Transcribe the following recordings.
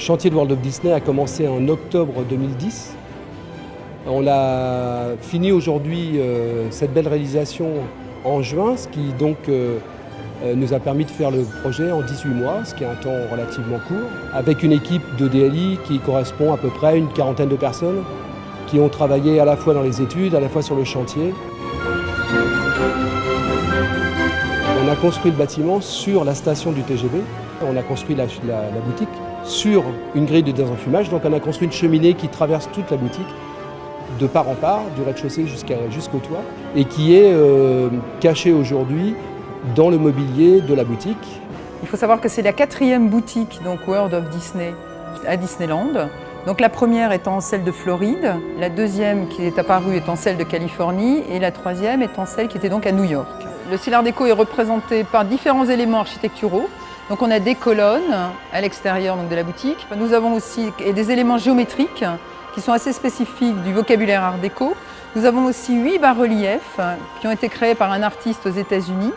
chantier de World of Disney a commencé en octobre 2010. On a fini aujourd'hui cette belle réalisation en juin, ce qui donc nous a permis de faire le projet en 18 mois, ce qui est un temps relativement court, avec une équipe de DLI qui correspond à peu près à une quarantaine de personnes qui ont travaillé à la fois dans les études, à la fois sur le chantier. On a construit le bâtiment sur la station du TGV, on a construit la boutique sur une grille de désenfumage, donc on a construit une cheminée qui traverse toute la boutique, de part en part, du rez-de-chaussée jusqu'au toit, et qui est cachée aujourd'hui dans le mobilier de la boutique. Il faut savoir que c'est la 4e boutique, donc World of Disney, à Disneyland. Donc la première étant celle de Floride, la deuxième qui est apparue étant celle de Californie, et la troisième étant celle qui était donc à New York. Le style Art déco est représenté par différents éléments architecturaux. Donc on a des colonnes à l'extérieur de la boutique. Nous avons aussi des éléments géométriques qui sont assez spécifiques du vocabulaire Art déco. Nous avons aussi 8 bas-reliefs qui ont été créés par un artiste aux États-Unis.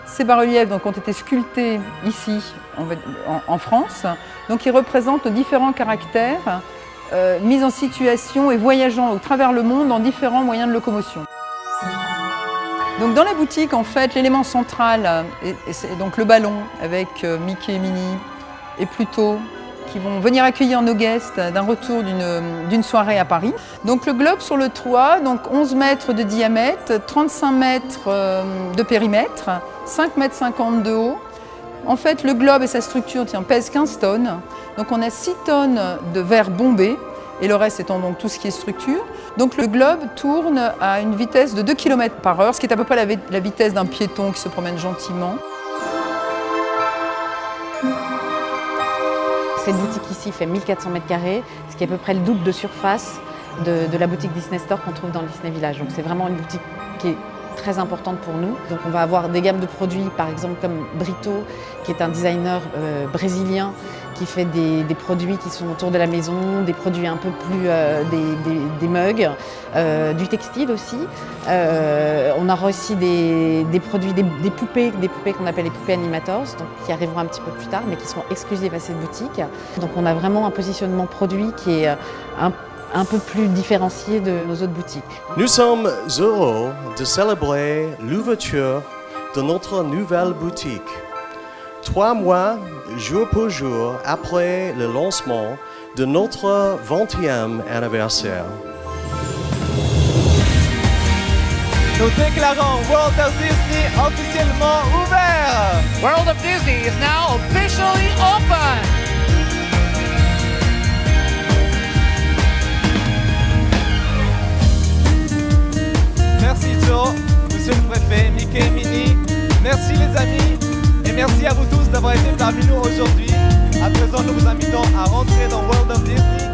Ces bas-reliefs ont été sculptés ici, en France. Donc ils représentent différents caractères mis en situation et voyageant au travers le monde en différents moyens de locomotion. Donc dans la boutique, en fait, l'élément central, c'est donc le ballon avec Mickey et Minnie et Pluto qui vont venir accueillir nos guests d'un retour d'une soirée à Paris. Donc le globe sur le toit, donc 11 mètres de diamètre, 35 mètres de périmètre, 5,50 m de haut. En fait, le globe et sa structure pèsent 15 tonnes. Donc on a 6 tonnes de verre bombé, et le reste étant donc tout ce qui est structure. Donc le globe tourne à une vitesse de 2 km/h, ce qui est à peu près la vitesse d'un piéton qui se promène gentiment. Cette boutique ici fait 1400 m², ce qui est à peu près le double de surface de la boutique Disney Store qu'on trouve dans le Disney Village. Donc c'est vraiment une boutique qui est très importante pour nous. Donc on va avoir des gammes de produits, par exemple comme Brito, qui est un designer brésilien qui fait des produits qui sont autour de la maison, des produits un peu plus, des mugs, du textile aussi. On aura aussi des produits, des poupées qu'on appelle les poupées animators, donc, qui arriveront un petit peu plus tard, mais qui seront exclusives à cette boutique. Donc on a vraiment un positionnement produit qui est un peu plus différencié de nos autres boutiques. Nous sommes heureux de célébrer l'ouverture de notre nouvelle boutique. 3 mois, jour pour jour, après le lancement de notre 20e anniversaire. Nous déclarons World of Disney officiellement ouvert. World of Disney is now officially open. Merci Joe, Monsieur le Préfet, Mickey et Minnie. Merci les amis et merci à vous tous d'avoir été parmi nous aujourd'hui. À présent, nous vous invitons à rentrer dans World of Disney.